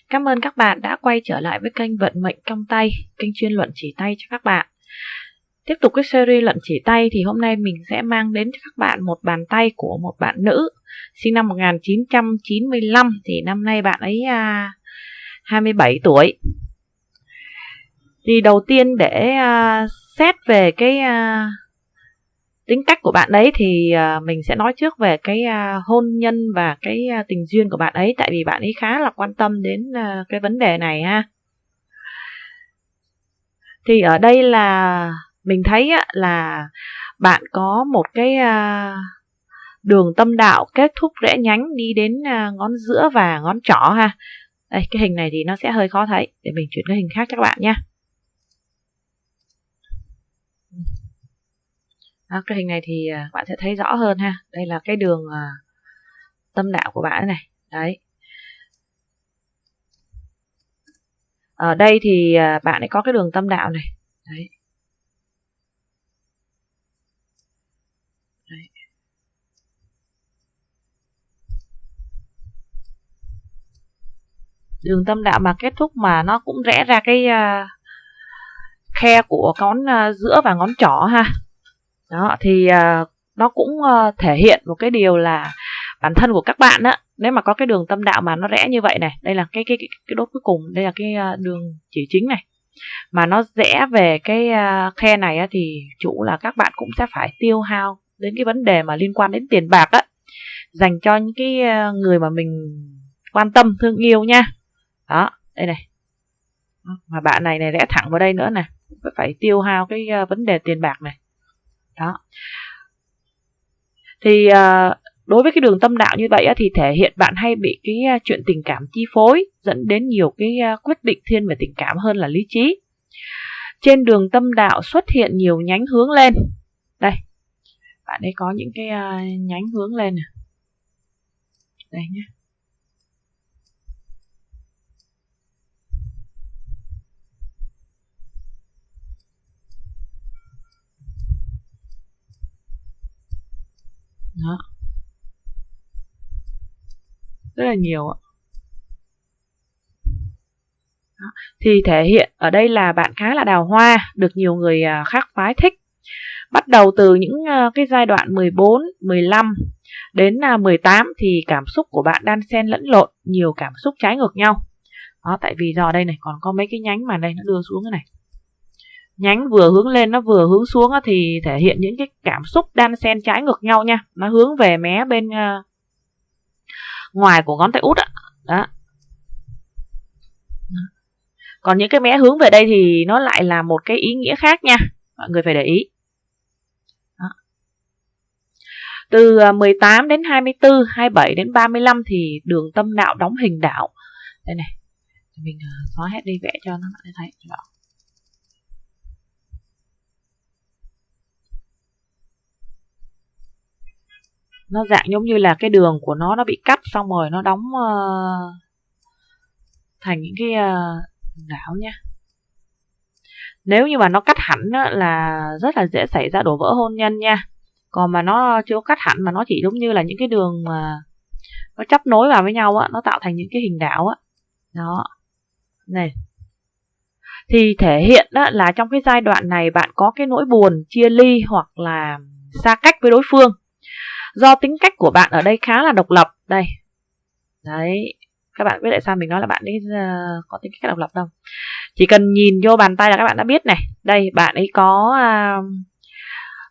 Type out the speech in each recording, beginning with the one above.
Cảm ơn các bạn đã quay trở lại với kênh Vận Mệnh Trong Tay, kênh chuyên luận chỉ tay cho các bạn. Tiếp tục cái series luận chỉ tay thì hôm nay mình sẽ mang đến cho các bạn một bàn tay của một bạn nữ sinh năm 1995, thì năm nay bạn ấy 27 tuổi. Thì đầu tiên để xét về cái tính cách của bạn ấy thì mình sẽ nói trước về cái hôn nhân và cái tình duyên của bạn ấy, tại vì bạn ấy khá là quan tâm đến cái vấn đề này ha. Thì ở đây là mình thấy là bạn có một cái đường tâm đạo kết thúc rẽ nhánh đi đến ngón giữa và ngón trỏ ha. Đây, cái hình này thì nó sẽ hơi khó thấy, để mình chuyển cái hình khác cho các bạn nhé. Đó, cái hình này thì bạn sẽ thấy rõ hơn ha. Đây là cái đường tâm đạo của bạn này. Đấy. Ở đây thì bạn ấy có cái đường tâm đạo này. Đấy. Đấy. Đường tâm đạo mà kết thúc mà nó cũng rẽ ra cái khe của ngón giữa và ngón trỏ ha. Đó thì nó cũng thể hiện một cái điều là bản thân của các bạn á, nếu mà có cái đường tâm đạo mà nó rẽ như vậy này, đây là cái đốt cuối cùng, đây là cái đường chỉ chính này, mà nó rẽ về cái khe này á, thì chủ là các bạn cũng sẽ phải tiêu hao đến cái vấn đề mà liên quan đến tiền bạc á, dành cho những cái người mà mình quan tâm thương yêu nha. Đó, đây này, mà bạn này rẽ thẳng vào đây nữa này, phải tiêu hao cái vấn đề tiền bạc này. Đó. Thì đối với cái đường tâm đạo như vậy thì thể hiện bạn hay bị cái chuyện tình cảm chi phối, dẫn đến nhiều cái quyết định thiên về tình cảm hơn là lý trí. Trên đường tâm đạo xuất hiện nhiều nhánh hướng lên. Đây, bạn ấy có những cái nhánh hướng lên này. Đây nhé. Đó. Rất là nhiều ạ. Thì thể hiện ở đây là bạn khá là đào hoa, được nhiều người khác phái thích. Bắt đầu từ những cái giai đoạn 14, 15 đến 18 thì cảm xúc của bạn đan xen lẫn lộn, nhiều cảm xúc trái ngược nhau. Đó, tại vì do đây này còn có mấy cái nhánh mà đây nó đưa xuống cái này. Nhánh vừa hướng lên nó vừa hướng xuống thì thể hiện những cái cảm xúc đan xen trái ngược nhau nha. Nó hướng về mé bên ngoài của ngón tay út ạ. Đó. Còn những cái mé hướng về đây thì nó lại là một cái ý nghĩa khác nha. Mọi người phải để ý. Đó. Từ 18 đến 24, 27 đến 35 thì đường tâm đạo đóng hình đảo. Đây này. Mình xóa hết đi vẽ cho nó thấy rõ. Nó dạng giống như là cái đường của nó bị cắt xong rồi nó đóng thành những cái đảo nha. Nếu như mà nó cắt hẳn là rất là dễ xảy ra đổ vỡ hôn nhân nha. Còn mà nó chưa cắt hẳn mà nó chỉ giống như là những cái đường mà nó chấp nối vào với nhau á, nó tạo thành những cái hình đảo á. Đó. Này. Thì thể hiện là trong cái giai đoạn này bạn có cái nỗi buồn chia ly hoặc là xa cách với đối phương. Do tính cách của bạn ở đây khá là độc lập. Đây. Đấy. Các bạn biết tại sao mình nói là bạn ấy có tính cách độc lập đâu. Chỉ cần nhìn vô bàn tay là các bạn đã biết này. Đây, bạn ấy có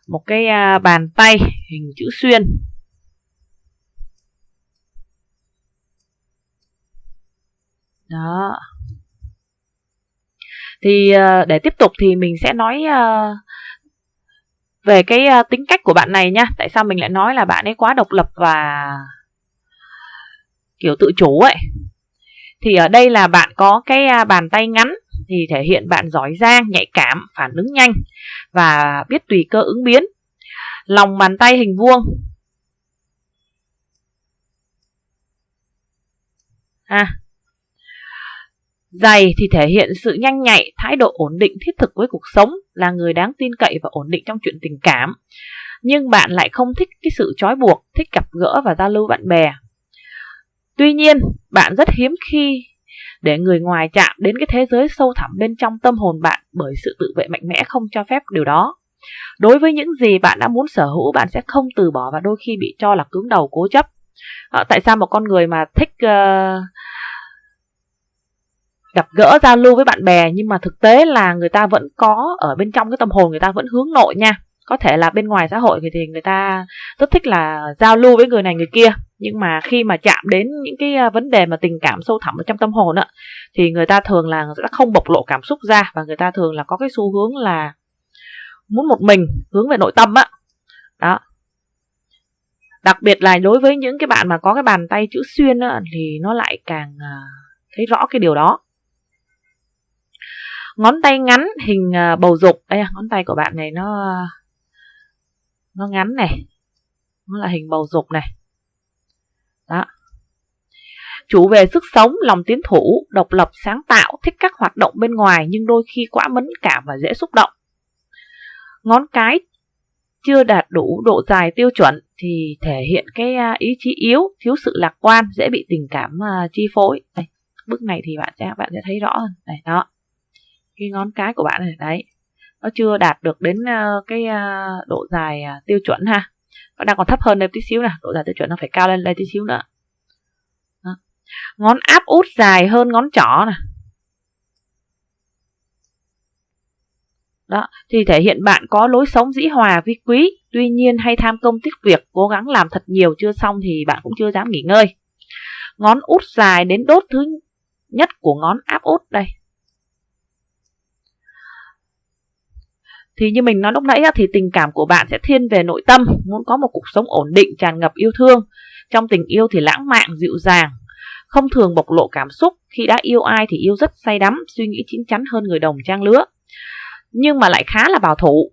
một cái bàn tay hình chữ xuyên. Đó. Thì để tiếp tục thì mình sẽ nói về cái tính cách của bạn này nha. Tại sao mình lại nói là bạn ấy quá độc lập và kiểu tự chủ ấy. Thì ở đây là bạn có cái bàn tay ngắn, thì thể hiện bạn giỏi giang, nhạy cảm, phản ứng nhanh và biết tùy cơ ứng biến. Lòng bàn tay hình vuông. Dày thì thể hiện sự nhanh nhạy, thái độ ổn định thiết thực với cuộc sống, là người đáng tin cậy và ổn định trong chuyện tình cảm. Nhưng bạn lại không thích cái sự trói buộc, thích gặp gỡ và giao lưu bạn bè. Tuy nhiên, bạn rất hiếm khi để người ngoài chạm đến cái thế giới sâu thẳm bên trong tâm hồn bạn bởi sự tự vệ mạnh mẽ không cho phép điều đó. Đối với những gì bạn đã muốn sở hữu, bạn sẽ không từ bỏ và đôi khi bị cho là cứng đầu cố chấp. Tại sao một con người mà thích gặp gỡ giao lưu với bạn bè nhưng mà thực tế là người ta vẫn có ở bên trong cái tâm hồn người ta vẫn hướng nội nha. Có thể là bên ngoài xã hội thì người ta rất thích là giao lưu với người này người kia, nhưng mà khi mà chạm đến những cái vấn đề mà tình cảm sâu thẳm ở trong tâm hồn á, thì người ta thường là sẽ không bộc lộ cảm xúc ra, và người ta thường là có cái xu hướng là muốn một mình, hướng về nội tâm á. Đó. Đặc biệt là đối với những cái bạn mà có cái bàn tay chữ xuyên á, thì nó lại càng thấy rõ cái điều đó. Ngón tay ngắn hình bầu dục. Đây, ngón tay của bạn này nó ngắn này, nó là hình bầu dục này. Đó. Chủ về sức sống, lòng tiến thủ, độc lập, sáng tạo, thích các hoạt động bên ngoài nhưng đôi khi quá mẫn cảm và dễ xúc động. Ngón cái chưa đạt đủ độ dài tiêu chuẩn thì thể hiện cái ý chí yếu, thiếu sự lạc quan, dễ bị tình cảm chi phối. Đây, bức này thì bạn sẽ thấy rõ hơn. Đây, đó. Cái ngón cái của bạn này, đấy, nó chưa đạt được đến cái độ dài tiêu chuẩn ha. Nó đang còn thấp hơn đây tí xíu nè, độ dài tiêu chuẩn nó phải cao lên đây tí xíu nữa. Đó. Ngón áp út dài hơn ngón trỏ nè. Đó, thì thể hiện bạn có lối sống dĩ hòa vi quý, tuy nhiên hay tham công tiếc việc, cố gắng làm thật nhiều chưa xong thì bạn cũng chưa dám nghỉ ngơi. Ngón út dài đến đốt thứ nhất của ngón áp út đây. Thì như mình nói lúc nãy thì tình cảm của bạn sẽ thiên về nội tâm, muốn có một cuộc sống ổn định, tràn ngập yêu thương. Trong tình yêu thì lãng mạn, dịu dàng, không thường bộc lộ cảm xúc. Khi đã yêu ai thì yêu rất say đắm, suy nghĩ chín chắn hơn người đồng trang lứa. Nhưng mà lại khá là bảo thủ.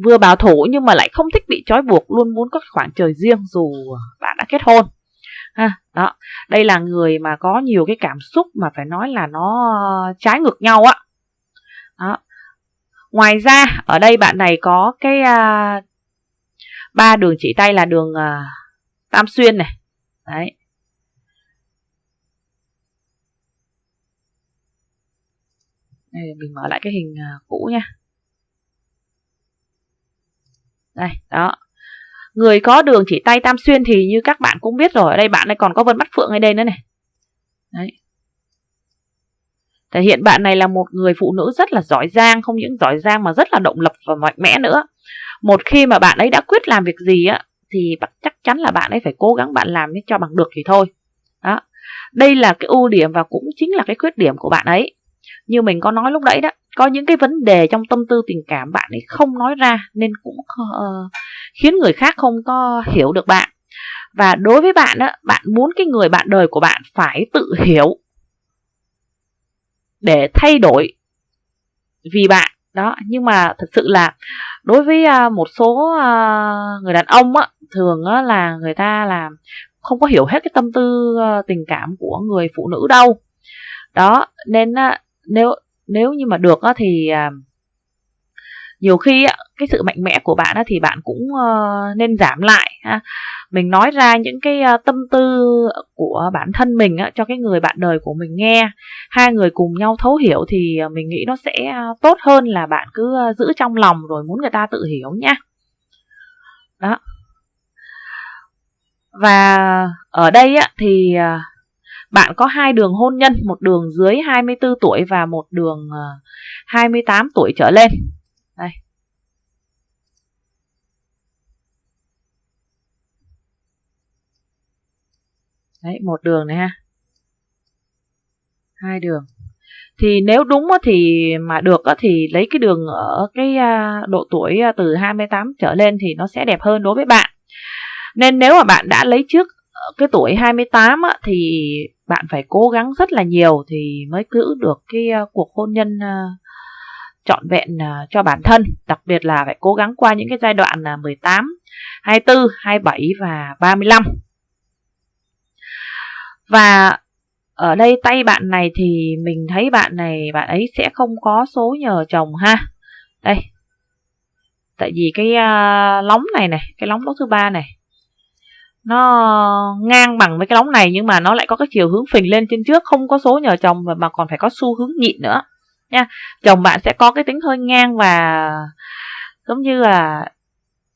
Vừa bảo thủ nhưng mà lại không thích bị trói buộc, luôn muốn có khoảng trời riêng dù bạn đã kết hôn. Đó. Đây là người mà có nhiều cái cảm xúc mà phải nói là nó trái ngược nhau á. Đó. Ngoài ra ở đây bạn này có cái 3 đường chỉ tay là đường tam xuyên này. Đấy. Đây, mình mở lại cái hình cũ nha. Đây, đó. Người có đường chỉ tay tam xuyên thì như các bạn cũng biết rồi, ở đây bạn này còn có vân mắt phượng ở đây nữa này. Đấy. Thể hiện bạn này là một người phụ nữ rất là giỏi giang, không những giỏi giang mà rất là động lập và mạnh mẽ nữa. Một khi mà bạn ấy đã quyết làm việc gì á, thì chắc chắn là bạn ấy phải cố gắng bạn làm cho bằng được thì thôi. Đó. Đây là cái ưu điểm và cũng chính là cái khuyết điểm của bạn ấy. Như mình có nói lúc nãy đó, có những cái vấn đề trong tâm tư tình cảm bạn ấy không nói ra nên cũng khiến người khác không có hiểu được bạn. Và đối với bạn á, bạn muốn cái người bạn đời của bạn phải tự hiểu để thay đổi vì bạn. Đó, nhưng mà thật sự là đối với một số người đàn ông á, thường á, là người ta là không có hiểu hết cái tâm tư tình cảm của người phụ nữ đâu. Đó, nên nếu như mà được á, thì nhiều khi cái sự mạnh mẽ của bạn thì bạn cũng nên giảm lại ha. Mình nói ra những cái tâm tư của bản thân mình cho cái người bạn đời của mình nghe, hai người cùng nhau thấu hiểu thì mình nghĩ nó sẽ tốt hơn là bạn cứ giữ trong lòng rồi muốn người ta tự hiểu nhá. Đó. Và ở đây thì bạn có 2 đường hôn nhân, một đường dưới 24 tuổi và một đường 28 tuổi trở lên. Đây. Đấy, một đường này ha. 2 đường. Thì nếu đúng thì mà được thì lấy cái đường ở cái độ tuổi từ 28 trở lên thì nó sẽ đẹp hơn đối với bạn. Nên nếu mà bạn đã lấy trước cái tuổi 28 thì bạn phải cố gắng rất là nhiều thì mới giữ được cái cuộc hôn nhân trọn vẹn cho bản thân. Đặc biệt là phải cố gắng qua những cái giai đoạn 18, 24, 27 và 35. Và ở đây tay bạn này thì mình thấy bạn ấy sẽ không có số nhờ chồng ha. Đây. Tại vì cái lóng này, cái lóng thứ 3 này nó ngang bằng với cái lóng này, nhưng mà nó lại có cái chiều hướng phình lên trên trước, không có số nhờ chồng mà còn phải có xu hướng nhịn nữa nha. Chồng bạn sẽ có cái tính hơi ngang và giống như là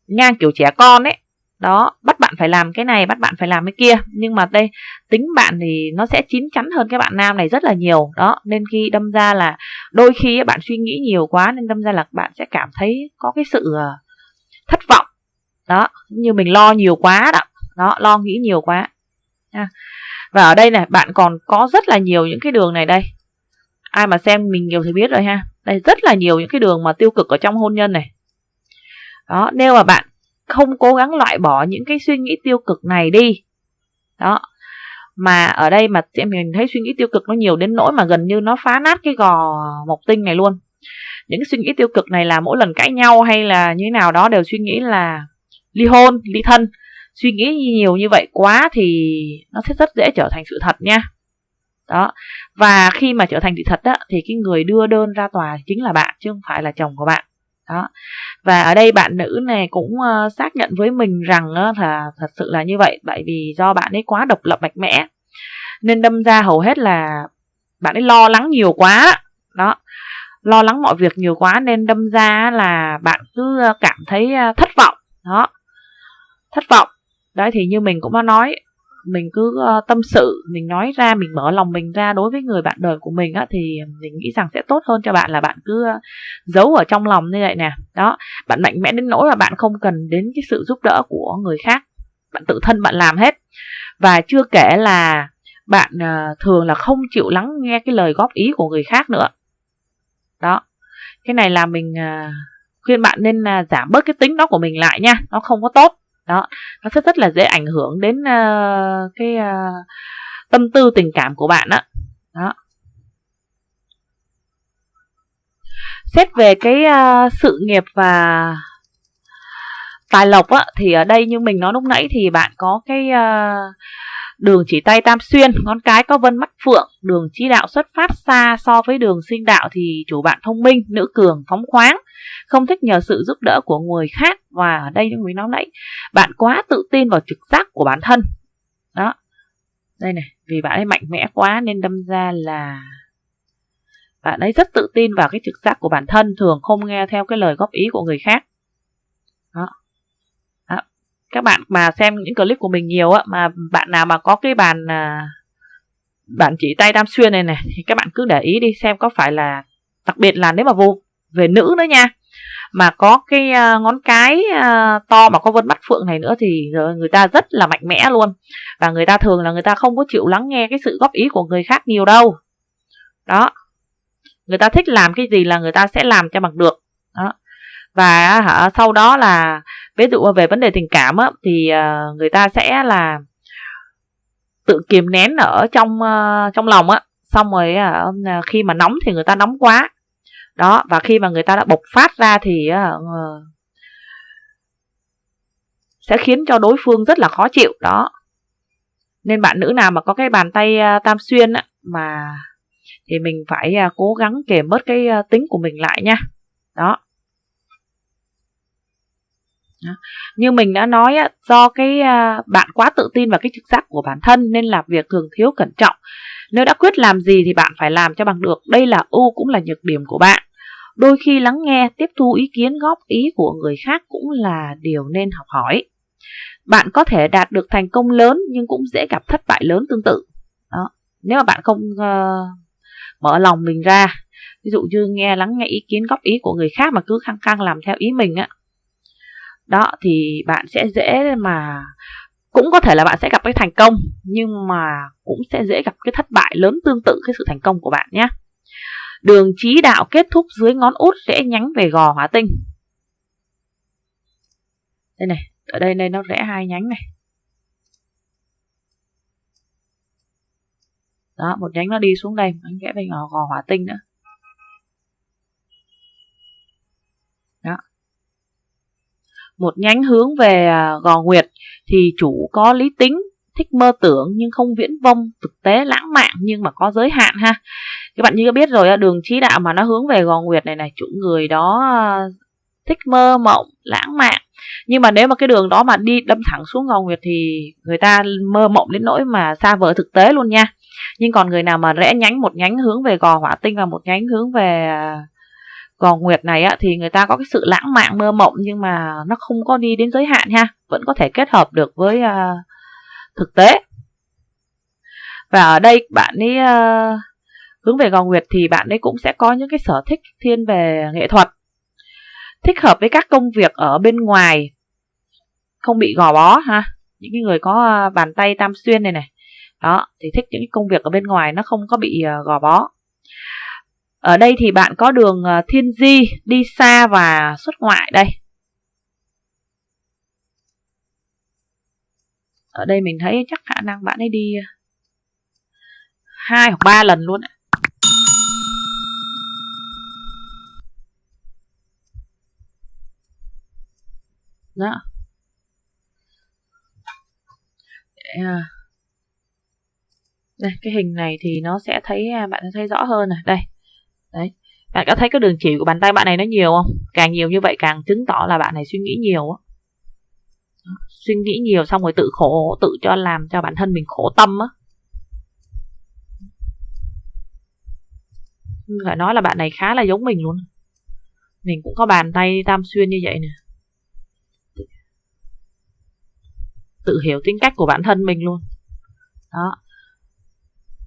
ngang kiểu trẻ con ấy. Đó, bắt bạn phải làm cái này, bắt bạn phải làm cái kia. Nhưng mà đây, tính bạn thì nó sẽ chín chắn hơn cái bạn nam này rất là nhiều. Đó, nên khi đâm ra là đôi khi bạn suy nghĩ nhiều quá, nên đâm ra là bạn sẽ cảm thấy có cái sự thất vọng. Đó, như mình lo nhiều quá đó. Đó, lo nghĩ nhiều quá. Và ở đây này, bạn còn có rất là nhiều những cái đường này đây. Ai mà xem mình nhiều thì biết rồi ha. Đây rất là nhiều những cái đường mà tiêu cực ở trong hôn nhân này. Đó, nếu mà bạn không cố gắng loại bỏ những cái suy nghĩ tiêu cực này đi. Đó. Mà ở đây mà mình thấy suy nghĩ tiêu cực nó nhiều đến nỗi mà gần như nó phá nát cái gò mộc tinh này luôn. Những cái suy nghĩ tiêu cực này là mỗi lần cãi nhau hay là như thế nào đó đều suy nghĩ là ly hôn, ly thân. Suy nghĩ nhiều như vậy quá thì nó sẽ rất dễ trở thành sự thật nha. Đó. Và khi mà trở thành sự thật đó, thì cái người đưa đơn ra tòa chính là bạn chứ không phải là chồng của bạn. Đó. Và ở đây bạn nữ này cũng xác nhận với mình rằng là thật sự là như vậy. Bởi vì do bạn ấy quá độc lập mạnh mẽ, nên đâm ra hầu hết là bạn ấy lo lắng nhiều quá. Đó, lo lắng mọi việc nhiều quá, nên đâm ra là bạn cứ cảm thấy thất vọng. Đó, thất vọng. Đấy, thì như mình cũng đã nói, mình cứ tâm sự, mình nói ra, mình mở lòng mình ra đối với người bạn đời của mình á, thì mình nghĩ rằng sẽ tốt hơn cho bạn là bạn cứ giấu ở trong lòng như vậy nè. Đó, bạn mạnh mẽ đến nỗi là bạn không cần đến cái sự giúp đỡ của người khác, bạn tự thân bạn làm hết. Và chưa kể là bạn thường là không chịu lắng nghe cái lời góp ý của người khác nữa. Đó, cái này là mình khuyên bạn nên giảm bớt cái tính đó của mình lại nha, nó không có tốt. Đó, nó sẽ rất là dễ ảnh hưởng đến cái tâm tư tình cảm của bạn đó. Đó. Xét về cái sự nghiệp và tài lộc á, thì ở đây như mình nói lúc nãy thì bạn có cái đường chỉ tay tam xuyên, ngón cái có vân mắt phượng, đường chí đạo xuất phát xa so với đường sinh đạo thì chủ bạn thông minh, nữ cường, phóng khoáng, không thích nhờ sự giúp đỡ của người khác. Và ở đây như mình nói nãy, bạn quá tự tin vào trực giác của bản thân. Đó, đây này, vì bạn ấy mạnh mẽ quá nên đâm ra là bạn ấy rất tự tin vào cái trực giác của bản thân, thường không nghe theo cái lời góp ý của người khác. Đó. Đó. Các bạn mà xem những clip của mình nhiều á, mà bạn nào mà có cái bạn chỉ tay tam xuyên này thì các bạn cứ để ý đi xem có phải là, đặc biệt là nếu mà về nữ nữa nha, mà có cái ngón cái to mà có vân mắt phượng này nữa thì người ta rất là mạnh mẽ luôn. Và người ta thường là người ta không có chịu lắng nghe cái sự góp ý của người khác nhiều đâu. Đó, người ta thích làm cái gì là người ta sẽ làm cho bằng được. Đó. Và sau đó là ví dụ về vấn đề tình cảm á, thì người ta sẽ là tự kìm nén ở trong lòng á, xong rồi khi mà nóng thì người ta nóng quá. Đó, và khi mà người ta đã bộc phát ra thì sẽ khiến cho đối phương rất là khó chịu. Đó, nên bạn nữ nào mà có cái bàn tay tam xuyên á, mà thì mình phải cố gắng kềm bớt cái tính của mình lại nha. Đó. Như mình đã nói á, do cái bạn quá tự tin vào cái trực giác của bản thân nên làm việc thường thiếu cẩn trọng. Nếu đã quyết làm gì thì bạn phải làm cho bằng được. Đây là ưu cũng là nhược điểm của bạn. Đôi khi lắng nghe, tiếp thu ý kiến góp ý của người khác cũng là điều nên học hỏi. Bạn có thể đạt được thành công lớn nhưng cũng dễ gặp thất bại lớn tương tự. Đó. Nếu mà bạn không mở lòng mình ra, ví dụ như lắng nghe ý kiến góp ý của người khác mà cứ khăng khăng làm theo ý mình á, đó thì bạn sẽ dễ mà, cũng có thể là bạn sẽ gặp cái thành công, nhưng mà cũng sẽ dễ gặp cái thất bại lớn tương tự cái sự thành công của bạn nhé. Đường chí đạo kết thúc dưới ngón út rẽ nhánh về gò hỏa tinh. Đây này, ở đây nó rẽ 2 nhánh này. Đó, một nhánh nó đi xuống đây, nó rẽ về gò hỏa tinh nữa. Đó. Một nhánh hướng về gò nguyệt thì chủ có lý tính, thích mơ tưởng nhưng không viễn vông, thực tế lãng mạn nhưng mà có giới hạn ha. Các bạn như có biết rồi, đường chí đạo mà nó hướng về gò nguyệt này, chủ người đó thích mơ mộng, lãng mạn, Nhưng mà nếu mà cái đường đó mà đi đâm thẳng xuống Gò Nguyệt thì người ta mơ mộng đến nỗi mà xa vời thực tế luôn nha. Nhưng còn người nào mà rẽ nhánh, một nhánh hướng về Gò Hỏa Tinh và một nhánh hướng về Gò Nguyệt này á, thì người ta có cái sự lãng mạn mơ mộng, nhưng mà nó không có đi đến giới hạn ha, vẫn có thể kết hợp được với thực tế. Và ở đây bạn ấy hướng về Gò Nguyệt thì bạn ấy cũng sẽ có những cái sở thích thiên về nghệ thuật, thích hợp với các công việc ở bên ngoài, không bị gò bó ha. Những cái người có bàn tay tam xuyên này đó thì thích những cái công việc ở bên ngoài, nó không có bị gò bó. Ở đây thì bạn có đường thiên di, đi xa và xuất ngoại đây. Ở đây mình thấy chắc khả năng bạn ấy đi 2 hoặc 3 lần luôn. Đó. Đây, cái hình này thì nó sẽ thấy, bạn sẽ thấy rõ hơn này. Đây. Đấy. Bạn có thấy cái đường chỉ của bàn tay bạn này nó nhiều không? Càng nhiều như vậy càng chứng tỏ là bạn này suy nghĩ nhiều á. Suy nghĩ nhiều xong rồi tự làm cho bản thân mình khổ tâm á. Phải nói là bạn này khá là giống mình luôn. Mình cũng có bàn tay tam xuyên như vậy nè. Tự hiểu tính cách của bản thân mình luôn. Đó.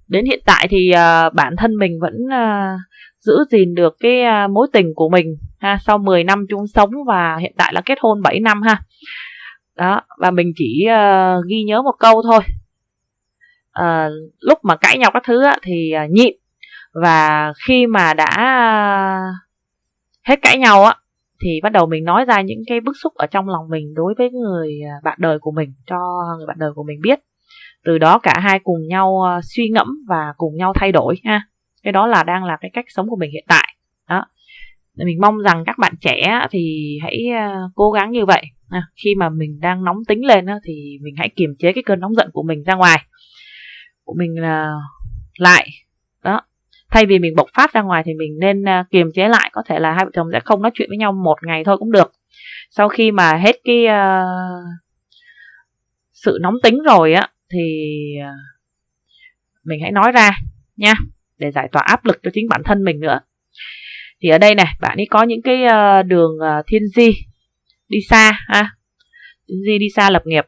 Đến hiện tại thì bản thân mình vẫn giữ gìn được cái mối tình của mình ha, sau 10 năm chung sống và hiện tại là kết hôn 7 năm ha. Đó, và mình chỉ ghi nhớ một câu thôi. Lúc mà cãi nhau các thứ thì nhịn, và khi mà đã hết cãi nhau thì bắt đầu mình nói ra những cái bức xúc ở trong lòng mình đối với người bạn đời của mình, cho người bạn đời của mình biết. Từ đó cả hai cùng nhau suy ngẫm và cùng nhau thay đổi ha. Cái đó đang là cái cách sống của mình hiện tại. Đó. Mình mong rằng các bạn trẻ thì hãy cố gắng như vậy. Khi mà mình đang nóng tính lên thì mình hãy kiềm chế cái cơn nóng giận của mình ra ngoài của mình lại. Đó. Thay vì mình bộc phát ra ngoài thì mình nên kiềm chế lại. Có thể là hai vợ chồng sẽ không nói chuyện với nhau một ngày thôi cũng được. Sau khi mà hết cái sự nóng tính rồi thì mình hãy nói ra nha, để giải tỏa áp lực cho chính bản thân mình nữa. Thì ở đây này, bạn ấy có những cái đường thiên di, đi xa ha. Thiên di đi xa lập nghiệp,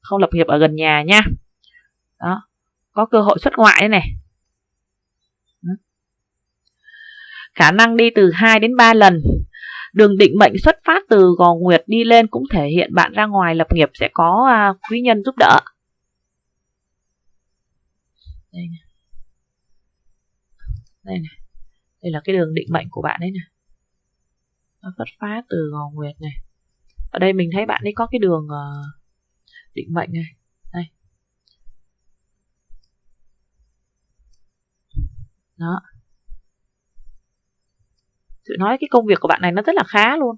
không lập nghiệp ở gần nhà nha. Đó, có cơ hội xuất ngoại này. Khả năng đi từ 2 đến 3 lần. Đường định mệnh xuất phát từ Gò Nguyệt đi lên cũng thể hiện bạn ra ngoài lập nghiệp sẽ có quý nhân giúp đỡ. Đây này. Đây này. Đây là cái đường định mệnh của bạn ấy này. Nó xuất phát từ Gò Nguyệt này. Ở đây mình thấy bạn ấy có cái đường định mệnh này. Đây. Đó. Sự nói cái công việc của bạn này nó rất là khá luôn.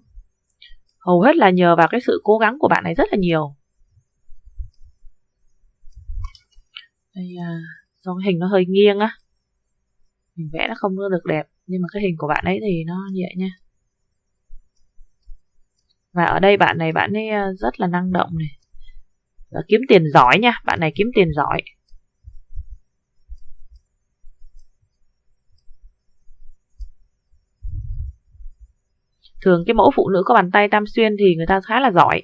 Hầu hết là nhờ vào cái sự cố gắng của bạn này rất là nhiều. Đây, do cái hình nó hơi nghiêng á, mình vẽ nó không được đẹp, nhưng mà cái hình của bạn ấy thì nó nhẹ nha. Và ở đây bạn ấy rất là năng động này, và kiếm tiền giỏi nha. Bạn này kiếm tiền giỏi. Thường cái mẫu phụ nữ có bàn tay tam xuyên thì người ta khá là giỏi.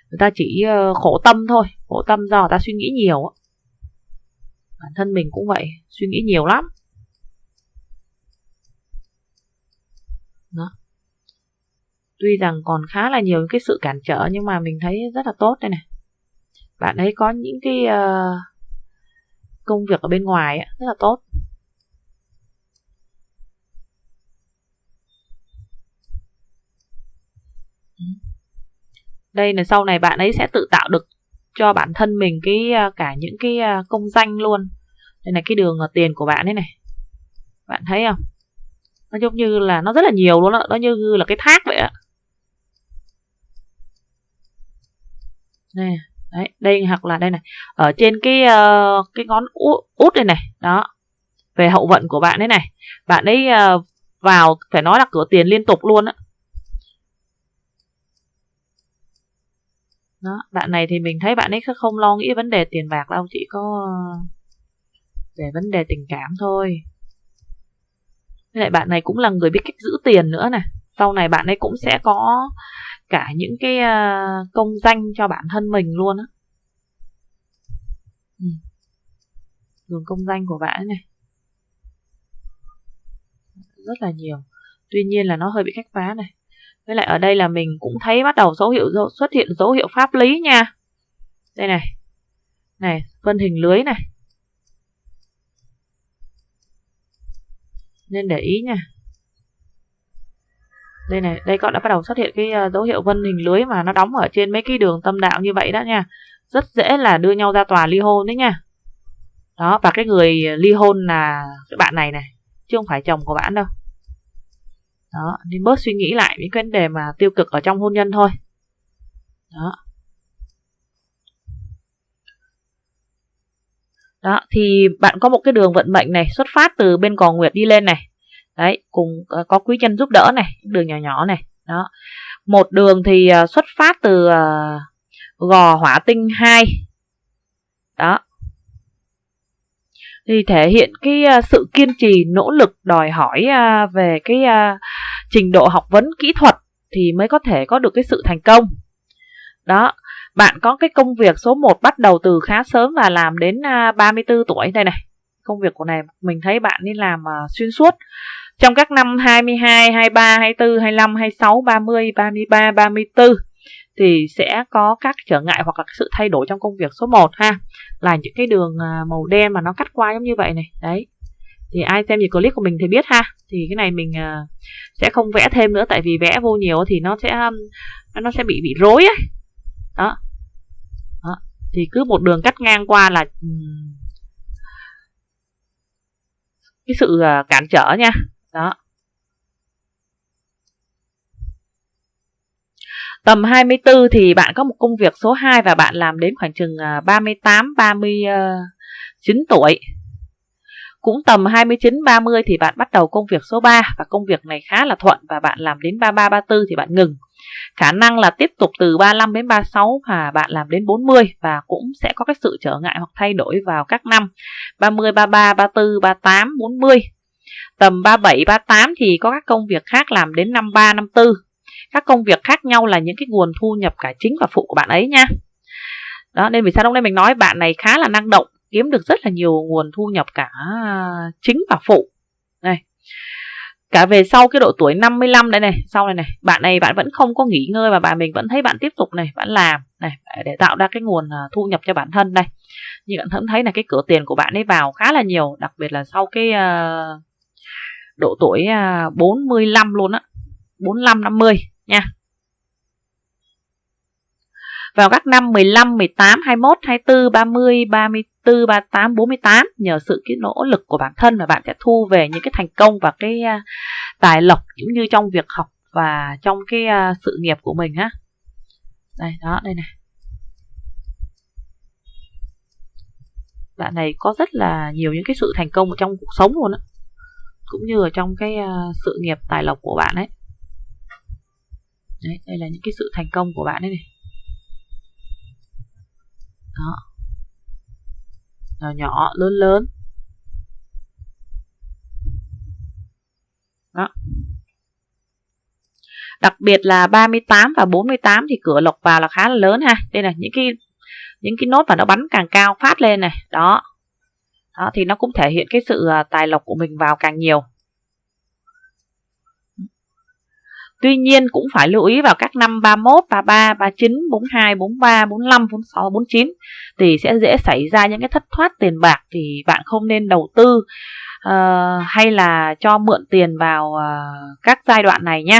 Người ta chỉ khổ tâm thôi. Khổ tâm do người ta suy nghĩ nhiều. Bản thân mình cũng vậy, suy nghĩ nhiều lắm. Đó. Tuy rằng còn khá là nhiều cái sự cản trở, nhưng mà mình thấy rất là tốt đây này. Bạn ấy có những cái công việc ở bên ngoài rất là tốt. Đây là sau này bạn ấy sẽ tự tạo được cho bản thân mình cả những cái công danh luôn. Đây là cái đường tiền của bạn ấy này. Bạn thấy không? Nó giống như là nó rất là nhiều luôn đó. Nó như là cái thác vậy ạ. Đây, đấy, đây hoặc là đây này. Ở trên cái ngón út đây này. Đó. Về hậu vận của bạn ấy này. Bạn ấy vào phải nói là cửa tiền liên tục luôn á. Đó, bạn này thì mình thấy bạn ấy không lo nghĩ vấn đề tiền bạc đâu, chỉ có về vấn đề tình cảm thôi. Với lại bạn này cũng là người biết cách giữ tiền nữa này. Sau này bạn ấy cũng sẽ có cả những cái công danh cho bản thân mình luôn á. Đường công danh của bạn ấy này rất là nhiều. Tuy nhiên là nó hơi bị cách phá này. Với lại ở đây là mình cũng thấy bắt đầu xuất hiện dấu hiệu pháp lý nha. Đây này. Này, phân hình lưới này. Nên để ý nha. Đây này, đây con đã bắt đầu xuất hiện cái dấu hiệu vân hình lưới mà nó đóng ở trên mấy cái đường tâm đạo như vậy đó nha. Rất dễ là đưa nhau ra tòa ly hôn đấy nha. Đó, và cái người ly hôn là cái bạn này này, chứ không phải chồng của bạn đâu. Đó, nên bớt suy nghĩ lại những cái vấn đề mà tiêu cực ở trong hôn nhân thôi. Đó. Đó, thì bạn có một cái đường vận mệnh này xuất phát từ bên cò nguyệt đi lên này. Đấy, cùng có quý nhân giúp đỡ này, đường nhỏ nhỏ này. Đó. Một đường thì xuất phát từ gò hỏa tinh 2. Đó. Thì thể hiện cái sự kiên trì, nỗ lực, đòi hỏi về cái trình độ học vấn kỹ thuật thì mới có thể có được cái sự thành công. Đó, bạn có cái công việc số 1 bắt đầu từ khá sớm và làm đến 34 tuổi. Đây này, công việc của này mình thấy bạn đi làm xuyên suốt. Trong các năm 22, 23, 24, 25, 26, 30, 33, 34 thì sẽ có các trở ngại hoặc là sự thay đổi trong công việc số 1 ha. Là những cái đường màu đen mà nó cắt qua giống như vậy này. Đấy. Thì ai xem những clip của mình thì biết ha. Thì cái này mình sẽ không vẽ thêm nữa, tại vì vẽ vô nhiều thì nó sẽ bị rối ấy. Đó. Đó. Thì cứ một đường cắt ngang qua là cái sự cản trở nha. Đó. Tầm 24 thì bạn có một công việc số 2 và bạn làm đến khoảng chừng 38, 39 tuổi. Cũng tầm 29, 30 thì bạn bắt đầu công việc số 3 và công việc này khá là thuận và bạn làm đến 33, 34 thì bạn ngừng. Khả năng là tiếp tục từ 35 đến 36 và bạn làm đến 40 và cũng sẽ có cái sự trở ngại hoặc thay đổi vào các năm 30, 33, 34, 38, 40. Tầm 37, 38 thì có các công việc khác làm đến 53, 54. Các công việc khác nhau là những cái nguồn thu nhập cả chính và phụ của bạn ấy nha. Đó, nên vì sao lúc nãy mình nói bạn này khá là năng động, kiếm được rất là nhiều nguồn thu nhập cả chính và phụ. Đây. Cả về sau cái độ tuổi 55 đây này, sau này này, bạn vẫn không có nghỉ ngơi và mình vẫn thấy bạn tiếp tục này, bạn làm này để tạo ra cái nguồn thu nhập cho bản thân đây. Như bạn thấy là cái cửa tiền của bạn ấy vào khá là nhiều, đặc biệt là sau cái độ tuổi 45 luôn á, 45 50 nha. Vào các năm 15, 18, 21, 24, 30, 34, 38, 48 nhờ sự cái nỗ lực của bản thân mà bạn sẽ thu về những cái thành công và cái tài lộc cũng như trong việc học và trong cái sự nghiệp của mình ha. Đây, đó, đây này. Bạn này có rất là nhiều những cái sự thành công ở trong cuộc sống luôn á, cũng như ở trong cái sự nghiệp tài lộc của bạn ấy. Đấy, đây là những cái sự thành công của bạn ấy này. Đó. Nhỏ nhỏ, lớn lớn. Đó. Đặc biệt là 38 và 48 thì cửa lộc vào là khá là lớn ha. Đây là những cái nốt mà nó bắn càng cao phát lên này. Đó. Đó thì nó cũng thể hiện cái sự tài lộc của mình vào càng nhiều. Tuy nhiên cũng phải lưu ý vào các năm 31, 33, 39, 42, 43, 45, 46, 49 thì sẽ dễ xảy ra những cái thất thoát tiền bạc, thì bạn không nên đầu tư hay là cho mượn tiền vào các giai đoạn này nha.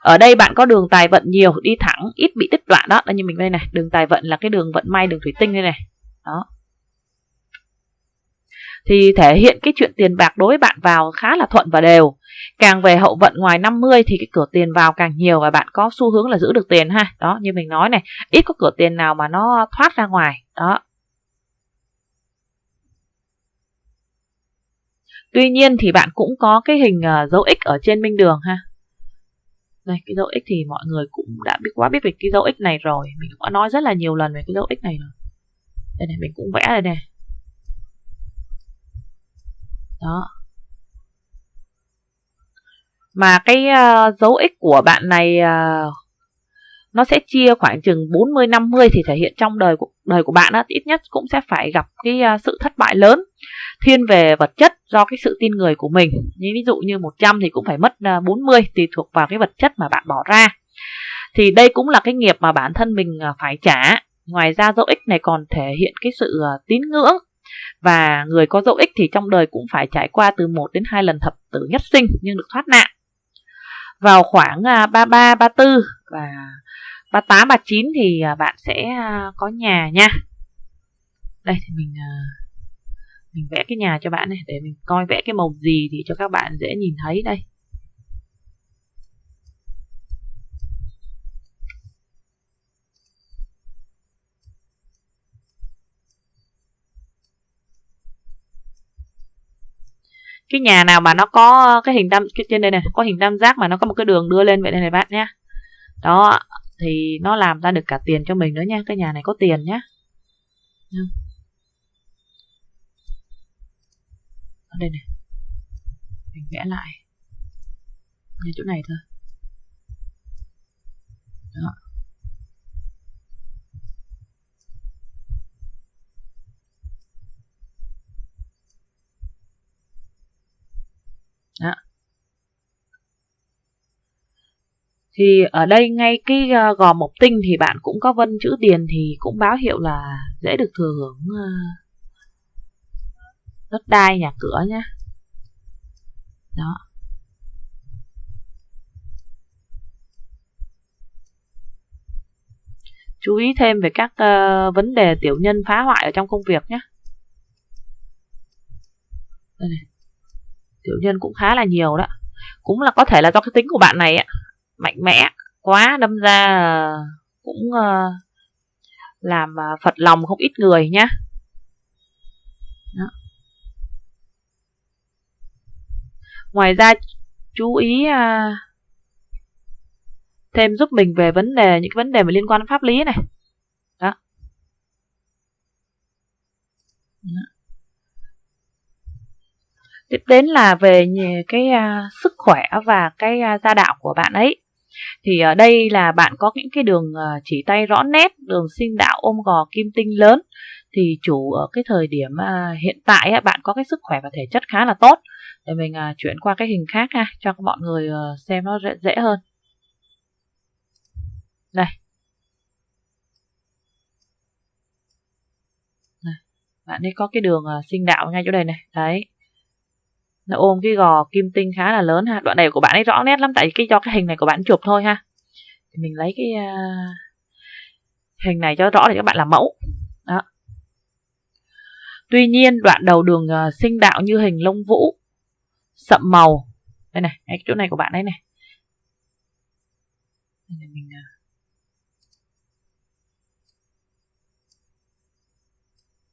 Ở đây bạn có đường tài vận nhiều, đi thẳng, ít bị đứt đoạn đó. Như mình đây này, đường tài vận là cái đường vận may, đường thủy tinh đây này. Đó. Thì thể hiện cái chuyện tiền bạc đối với bạn vào khá là thuận và đều. Càng về hậu vận ngoài 50 thì cái cửa tiền vào càng nhiều và bạn có xu hướng là giữ được tiền ha. Đó, như mình nói này, ít có cửa tiền nào mà nó thoát ra ngoài. Đó. Tuy nhiên thì bạn cũng có cái hình dấu X ở trên minh đường ha. Đây, cái dấu X thì mọi người cũng đã biết về cái dấu X này rồi. Mình cũng đã nói rất là nhiều lần về cái dấu X này rồi. Đây này, mình cũng vẽ đây này. Đó. Mà cái dấu X của bạn này nó sẽ chia khoảng chừng 40-50 thì thể hiện trong đời của bạn á, ít nhất cũng sẽ phải gặp cái sự thất bại lớn, thiên về vật chất do cái sự tin người của mình. Ví dụ như 100 thì cũng phải mất 40, tùy thuộc vào cái vật chất mà bạn bỏ ra. Thì đây cũng là cái nghiệp mà bản thân mình phải trả. Ngoài ra dấu X này còn thể hiện cái sự tín ngưỡng. Và người có dấu X thì trong đời cũng phải trải qua từ 1 đến 2 lần thập tử nhất sinh nhưng được thoát nạn. Vào khoảng 33, 34 và 38, 39 thì bạn sẽ có nhà nha. Đây thì mình vẽ cái nhà cho bạn này, để mình coi vẽ cái màu gì thì cho các bạn dễ nhìn thấy đây. Cái nhà nào mà nó có cái hình tam, trên đây này có hình tam giác mà nó có một cái đường đưa lên vậy đây này bạn nhé. Đó, thì nó làm ra được cả tiền cho mình nữa nha. Cái nhà này có tiền nhé. Ở đây này, mình vẽ lại như chỗ này thôi. Đó. Đó. Thì ở đây ngay cái gò mộc tinh thì bạn cũng có vân chữ điền thì cũng báo hiệu là dễ được thừa hưởng đất đai, nhà cửa nhé. Đó. Chú ý thêm về các vấn đề tiểu nhân phá hoại ở trong công việc nhé. Đây này. Tiểu nhân cũng khá là nhiều đó. Cũng là có thể là do cái tính của bạn này mạnh mẽ quá, đâm ra cũng làm phật lòng không ít người nhé. Đó. Ngoài ra chú ý thêm giúp mình về những cái vấn đề mà liên quan đến pháp lý này. Đó. Đó. Tiếp đến là về cái sức khỏe và cái gia đạo của bạn ấy. Thì ở đây là bạn có những cái đường chỉ tay rõ nét, đường sinh đạo ôm gò kim tinh lớn. Thì chủ ở cái thời điểm hiện tại bạn có cái sức khỏe và thể chất khá là tốt. Để mình chuyển qua cái hình khác ha, cho mọi người xem nó dễ hơn. Đây. Bạn ấy có cái đường sinh đạo ngay chỗ đây này. Đấy. Nó ôm cái gò kim tinh khá là lớn ha. Đoạn này của bạn ấy rõ nét lắm, tại vì do cái hình này của bạn chụp thôi ha. Thì mình lấy cái hình này cho rõ để các bạn làm mẫu. Đó. Tuy nhiên đoạn đầu đường sinh đạo như hình lông vũ, sậm màu. Đây này, cái chỗ này của bạn ấy này. Đây mình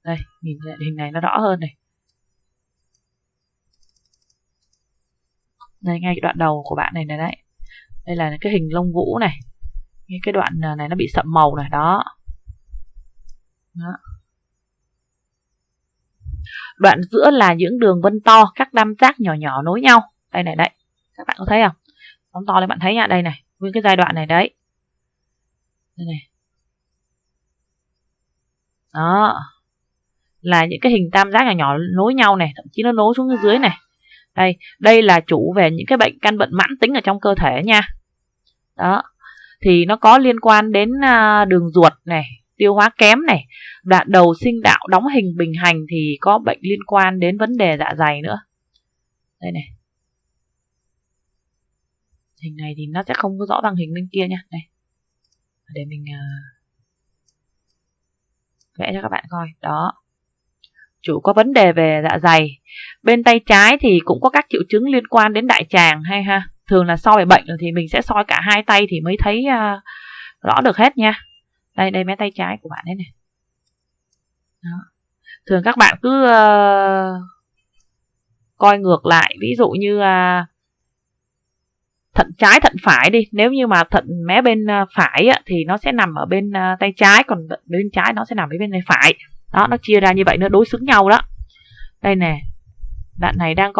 đây, nhìn hình này nó rõ hơn này. Đây, ngay cái đoạn đầu của bạn này đấy. Đây là cái hình lông vũ này. Cái đoạn này nó bị sậm màu này. Đó. Đó. Đoạn giữa là những đường vân to, các tam giác nhỏ nhỏ nối nhau. Đây này đấy. Các bạn có thấy không? Phóng to lên bạn thấy nha. Đây này. Nguyên cái giai đoạn này đấy. Đây này. Đó. Là những cái hình tam giác nhỏ nhỏ nối nhau này. Thậm chí nó nối xuống dưới này. Đây là chủ về những cái bệnh căn bệnh mãn tính ở trong cơ thể nha. Đó. Thì nó có liên quan đến đường ruột này, tiêu hóa kém này. Đoạn đầu sinh đạo đóng hình bình hành thì có bệnh liên quan đến vấn đề dạ dày nữa. Đây này. Hình này thì nó sẽ không có rõ bằng hình bên kia nha. Đây. Để mình vẽ cho các bạn coi. Đó. Chủ có vấn đề về dạ dày. Bên tay trái thì cũng có các triệu chứng liên quan đến đại tràng hay ha. Thường là soi về bệnh thì mình sẽ soi cả hai tay thì mới thấy rõ được hết nha. Đây mấy tay trái của bạn đấy này. Đó. Thường các bạn cứ coi ngược lại. Ví dụ như thận trái thận phải đi, nếu như mà thận mé bên phải á, thì nó sẽ nằm ở bên tay trái, còn bên trái nó sẽ nằm ở bên tay phải. Đó, nó chia ra như vậy, nó đối xứng nhau đó. Đây nè, bạn này đang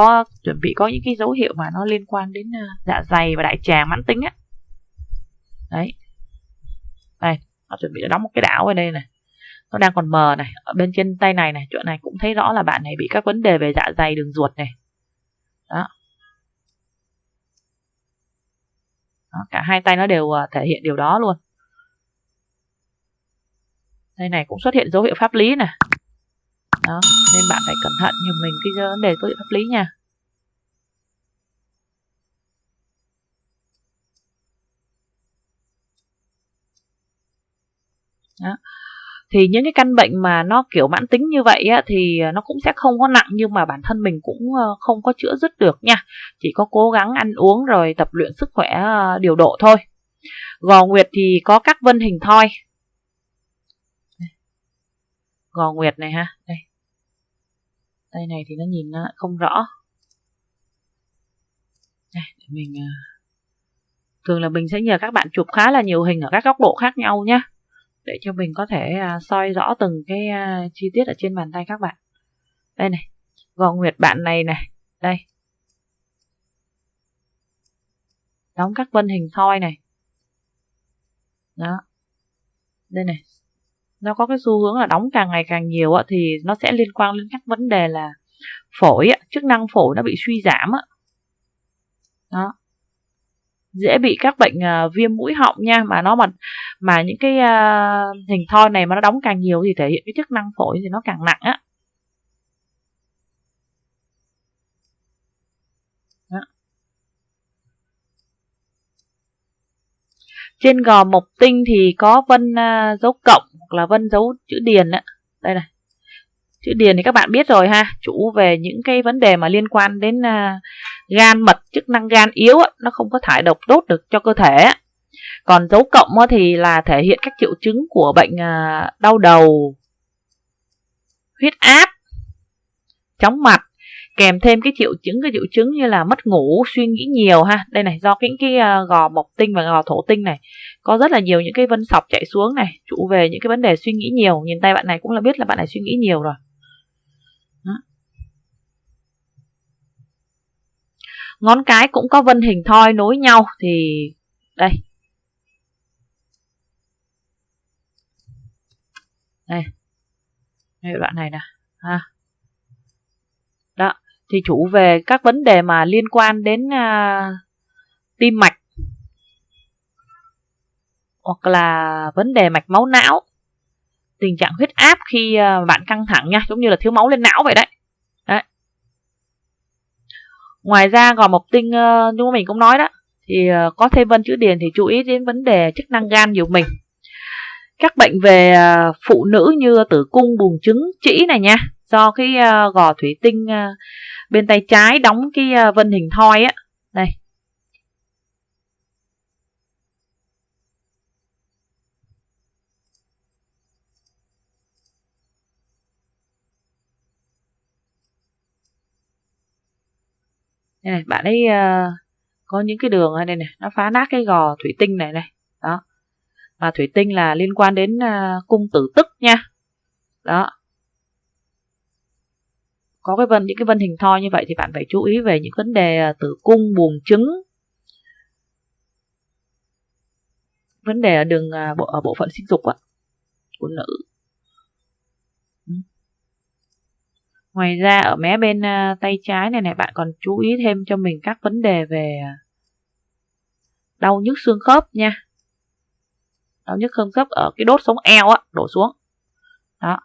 chuẩn bị có những cái dấu hiệu mà nó liên quan đến dạ dày và đại tràng mãn tính á. Đấy, đây, nó chuẩn bị đóng một cái đảo ở đây này, nó đang còn mờ này, ở bên trên tay này này, chỗ này cũng thấy rõ là bạn này bị các vấn đề về dạ dày, đường ruột này. Đó. Đó, cả hai tay nó đều thể hiện điều đó luôn. Đây này cũng xuất hiện dấu hiệu pháp lý này. Đó, nên bạn phải cẩn thận giùm mình cái vấn đề dấu hiệu pháp lý nha. Đó. Thì những cái căn bệnh mà nó kiểu mãn tính như vậy á, thì nó cũng sẽ không có nặng, nhưng mà bản thân mình cũng không có chữa dứt được nha. Chỉ có cố gắng ăn uống rồi tập luyện sức khỏe điều độ thôi. Gò nguyệt thì có các vân hình thoi. Gò nguyệt này ha, đây. Đây này thì nó nhìn không rõ. Đây, để mình thường là mình sẽ nhờ các bạn chụp khá là nhiều hình ở các góc độ khác nhau nhé, để cho mình có thể soi rõ từng cái chi tiết ở trên bàn tay các bạn. Đây này, gò nguyệt bạn này này, đây. Đóng các vân hình thoi này. Đó. Đây này. Nó có cái xu hướng là đóng càng ngày càng nhiều á, thì nó sẽ liên quan đến các vấn đề là phổi á, chức năng phổi nó bị suy giảm á. Đó. Dễ bị các bệnh viêm mũi họng nha, mà những cái hình thoi này mà nó đóng càng nhiều thì thể hiện cái chức năng phổi thì nó càng nặng á. Đó. Trên gò mộc tinh thì có vân dấu cộng hoặc là vân dấu chữ điền á. Đây này. Chữ điền thì các bạn biết rồi ha, chủ về những cái vấn đề mà liên quan đến gan mật, chức năng gan yếu á, nó không có thải độc tốt được cho cơ thể. Còn dấu cộng thì là thể hiện các triệu chứng của bệnh đau đầu, huyết áp, chóng mặt, kèm thêm cái triệu chứng như là mất ngủ, suy nghĩ nhiều ha. Đây này, do cái gò mộc tinh và gò thổ tinh này có rất là nhiều những cái vân sọc chạy xuống này, chủ về những cái vấn đề suy nghĩ nhiều. Nhìn tay bạn này cũng là biết là bạn này suy nghĩ nhiều rồi. Đó. Ngón cái cũng có vân hình thoi nối nhau thì đây. Đây đoạn này nè ha. Đó, thì chủ về các vấn đề mà liên quan đến tim mạch hoặc là vấn đề mạch máu não, tình trạng huyết áp khi bạn căng thẳng nha, giống như là thiếu máu lên não vậy đấy. Đấy. Ngoài ra gò mộc tinh như mình cũng nói đó, thì có thêm vân chữ điền thì chú ý đến vấn đề chức năng gan của mình. Các bệnh về phụ nữ như tử cung, buồng trứng, trĩ này nha, do cái gò thủy tinh bên tay trái đóng cái vân hình thoi á. Đây. Đây này, bạn ấy có những cái đường ở đây này, nó phá nát cái gò thủy tinh này này. Đó. Và thủy tinh là liên quan đến cung tử tức nha. Đó. Có những cái vân hình thoi như vậy thì bạn phải chú ý về những vấn đề tử cung, buồng trứng, vấn đề ở đường ở bộ phận sinh dục á, của nữ. Ngoài ra ở mé bên tay trái này này, bạn còn chú ý thêm cho mình các vấn đề về đau nhức xương khớp nha. Đau nhức xương khớp ở cái đốt sống eo á, đổ xuống. Đó.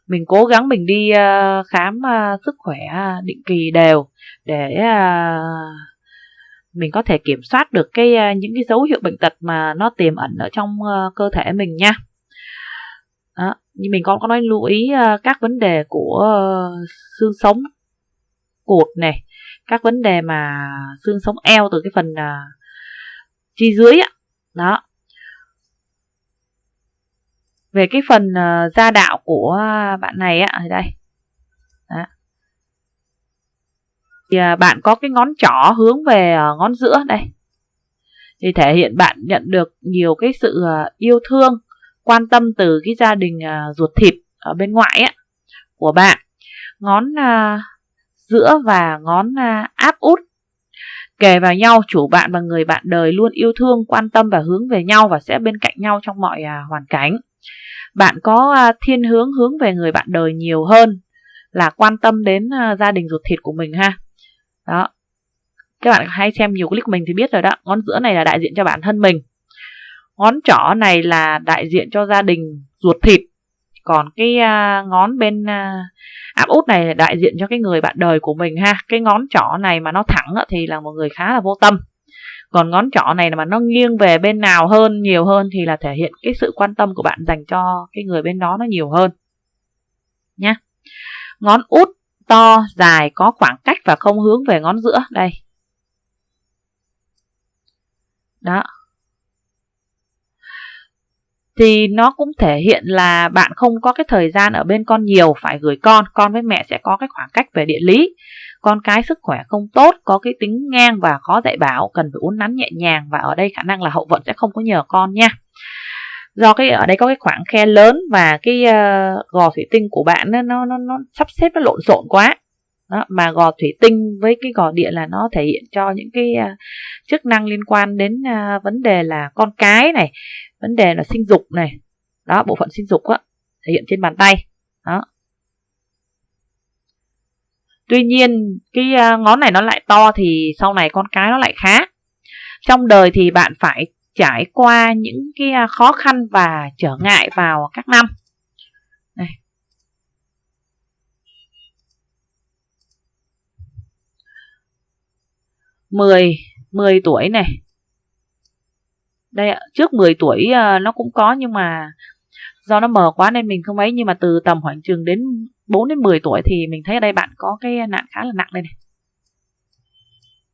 Mình cố gắng mình đi khám sức khỏe định kỳ đều để mình có thể kiểm soát được những cái dấu hiệu bệnh tật mà nó tiềm ẩn ở trong cơ thể mình nha. Đó. Nhưng mình có nói lưu ý các vấn đề của xương sống cột này, các vấn đề mà xương sống eo từ cái phần chi dưới á. Đó. Về cái phần gia đạo của bạn này á, ở đây. Đó. bạn có cái ngón trỏ hướng về ngón giữa đây, thì thể hiện bạn nhận được nhiều cái sự yêu thương, quan tâm từ cái gia đình ruột thịt ở bên ngoại á của bạn. Ngón giữa và ngón áp út kề vào nhau, chủ bạn và người bạn đời luôn yêu thương, quan tâm và hướng về nhau và sẽ bên cạnh nhau trong mọi hoàn cảnh. Bạn có thiên hướng về người bạn đời nhiều hơn là quan tâm đến gia đình ruột thịt của mình ha. Đó. Các bạn hay xem nhiều clip của mình thì biết rồi đó. Ngón giữa này là đại diện cho bản thân mình. Ngón trỏ này là đại diện cho gia đình ruột thịt. Còn cái ngón bên áp út này là đại diện cho cái người bạn đời của mình ha. Cái ngón trỏ này mà nó thẳng thì là một người khá là vô tâm. Còn ngón trỏ này mà nó nghiêng về bên nào hơn, nhiều hơn thì là thể hiện cái sự quan tâm của bạn dành cho cái người bên đó nó nhiều hơn nhé. Ngón út to, dài, có khoảng cách và không hướng về ngón giữa. Đây. Đó. Thì nó cũng thể hiện là bạn không có cái thời gian ở bên con nhiều, phải gửi con với mẹ sẽ có cái khoảng cách về địa lý. Con cái sức khỏe không tốt, có cái tính ngang và khó dạy bảo, cần phải uốn nắn nhẹ nhàng, và ở đây khả năng là hậu vận sẽ không có nhờ con nha. Do cái ở đây có cái khoảng khe lớn và cái gò thủy tinh của bạn nó sắp xếp nó lộn xộn quá. Đó, mà gò thủy tinh với cái gò địa là nó thể hiện cho những cái chức năng liên quan đến vấn đề là con cái này, vấn đề là sinh dục này. Đó, bộ phận sinh dục á, thể hiện trên bàn tay. Đó. Tuy nhiên cái ngón này nó lại to thì sau này con cái nó lại khá. Trong đời thì bạn phải trải qua những cái khó khăn và trở ngại vào các năm. Này. Mười tuổi này. Đây ạ, trước 10 tuổi nó cũng có nhưng mà do nó mờ quá nên mình không ấy, nhưng mà từ tầm khoảng chừng đến 4 đến 10 tuổi thì mình thấy ở đây bạn có cái nạn khá là nặng đây này.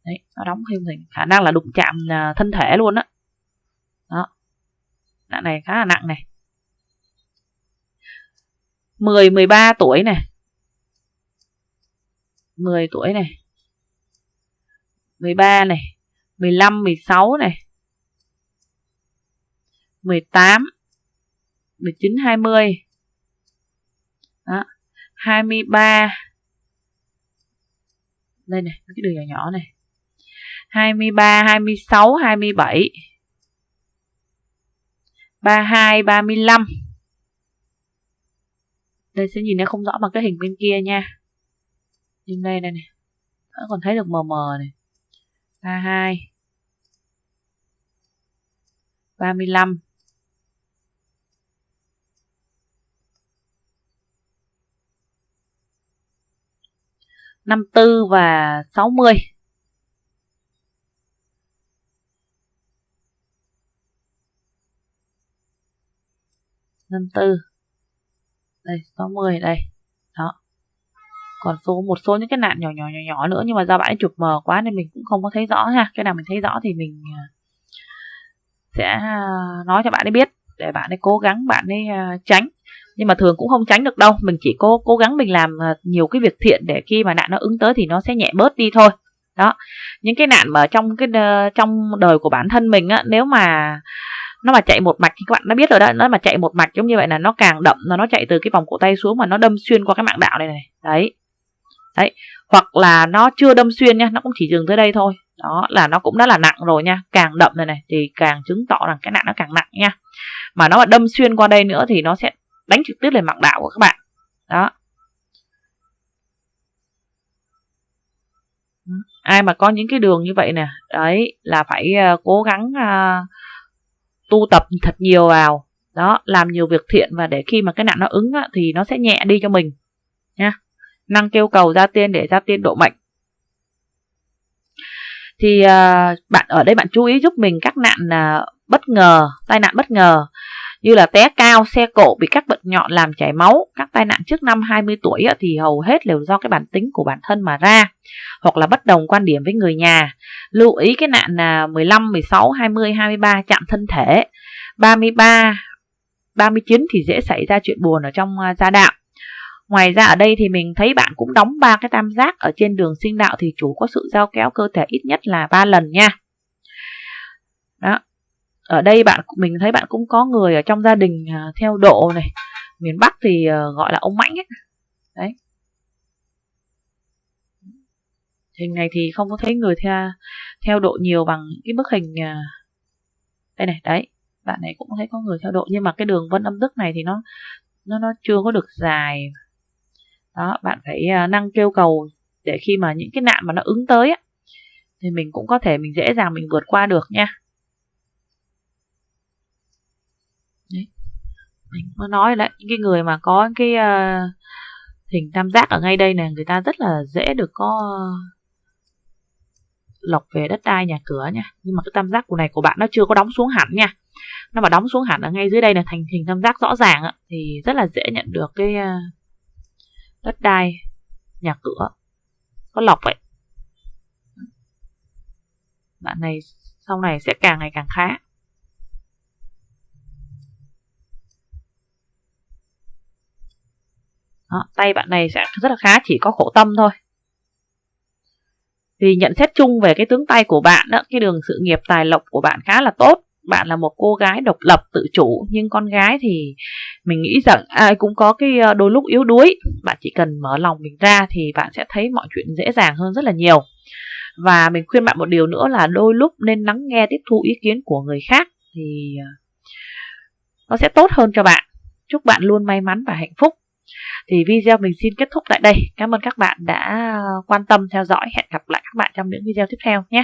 Đấy, nó đóng thêm thì khả năng là đụng chạm thân thể luôn á. Đó. Nạn này khá là nặng này. 13 tuổi này. 10 tuổi này. 13 này, 15, 16 này. 18, 19, 20. Đó. 23. Đây này, cái đường nhỏ nhỏ này. 23, 26, 27. 32, 35. Đây sẽ nhìn nó không rõ bằng cái hình bên kia nha. Nhưng đây này này. Vẫn còn thấy được mờ mờ này. 32. 35. 54 và 60. Đây 60 đây. Đó. Còn một số những cái nạn nhỏ nữa, nhưng mà do bạn ấy chụp mờ quá nên mình cũng không có thấy rõ ha. Cái nào mình thấy rõ thì mình sẽ nói cho bạn ấy biết để bạn ấy cố gắng bạn ấy tránh. Nhưng mà thường cũng không tránh được đâu, mình chỉ cố gắng mình làm nhiều cái việc thiện để khi mà nạn nó ứng tới thì nó sẽ nhẹ bớt đi thôi. Đó. Những cái nạn mà trong đời của bản thân mình á, nếu mà nó mà chạy một mạch thì các bạn đã biết rồi đó, nó mà chạy một mạch giống như vậy là nó càng đậm, nó chạy từ cái vòng cổ tay xuống mà nó đâm xuyên qua cái mạng đạo này này. Đấy. Hoặc là nó chưa đâm xuyên nha, nó cũng chỉ dừng tới đây thôi. Đó là nó cũng đã là nặng rồi nha. Càng đậm này thì càng chứng tỏ rằng cái nạn nó càng nặng nha. Mà nó mà đâm xuyên qua đây nữa thì nó sẽ đánh trực tiếp lên mạng đạo của các bạn. Đó. Ai mà có những cái đường như vậy nè, đấy là phải cố gắng tu tập thật nhiều vào. Đó, làm nhiều việc thiện và để khi mà cái nạn nó ứng á, thì nó sẽ nhẹ đi cho mình nha. Năng kêu cầu gia tiên để gia tiên độ mệnh. Thì bạn ở đây bạn chú ý giúp mình các nạn bất ngờ, tai nạn bất ngờ như là té cao, xe cộ, bị các vật nhọn làm chảy máu. Các tai nạn trước năm 20 tuổi thì hầu hết đều do cái bản tính của bản thân mà ra, hoặc là bất đồng quan điểm với người nhà. Lưu ý cái nạn 15, 16, 20, 23 chạm thân thể. 33, 39 thì dễ xảy ra chuyện buồn ở trong gia đạo. Ngoài ra ở đây thì mình thấy bạn cũng đóng 3 cái tam giác ở trên đường sinh đạo thì chủ có sự giao kéo cơ thể ít nhất là 3 lần nha. Đó. Ở đây mình thấy bạn cũng có người ở trong gia đình theo độ này. Miền Bắc thì gọi là ông Mãnh ấy. Đấy. Hình này thì không có thấy người theo độ nhiều bằng cái bức hình đây này. Đấy. Bạn này cũng thấy có người theo độ, nhưng mà cái đường vân âm đức này thì nó chưa có được dài. Đó, bạn phải năng kêu cầu để khi mà những cái nạn mà nó ứng tới á, thì mình cũng có thể mình dễ dàng mình vượt qua được nha. Đấy. Mình có nói đấy, những cái người mà có cái hình tam giác ở ngay đây này, người ta rất là dễ được có lộc về đất đai nhà cửa nha. Nhưng mà cái tam giác này của bạn nó chưa có đóng xuống hẳn nha. Nó mà đóng xuống hẳn ở ngay dưới đây là thành hình tam giác rõ ràng á, thì rất là dễ nhận được cái đất đai nhà cửa có lộc vậy. Bạn này sau này sẽ càng ngày càng khá. Đó, tay bạn này sẽ rất là khá, chỉ có khổ tâm thôi. Thì nhận xét chung về cái tướng tay của bạn đó, cái đường sự nghiệp tài lộc của bạn khá là tốt. Bạn là một cô gái độc lập tự chủ, nhưng con gái thì mình nghĩ rằng ai cũng có cái đôi lúc yếu đuối. Bạn chỉ cần mở lòng mình ra thì bạn sẽ thấy mọi chuyện dễ dàng hơn rất là nhiều. Và mình khuyên bạn một điều nữa là đôi lúc nên lắng nghe tiếp thu ý kiến của người khác thì nó sẽ tốt hơn cho bạn. Chúc bạn luôn may mắn và hạnh phúc. Thì video mình xin kết thúc tại đây. Cảm ơn các bạn đã quan tâm theo dõi. Hẹn gặp lại các bạn trong những video tiếp theo nhé.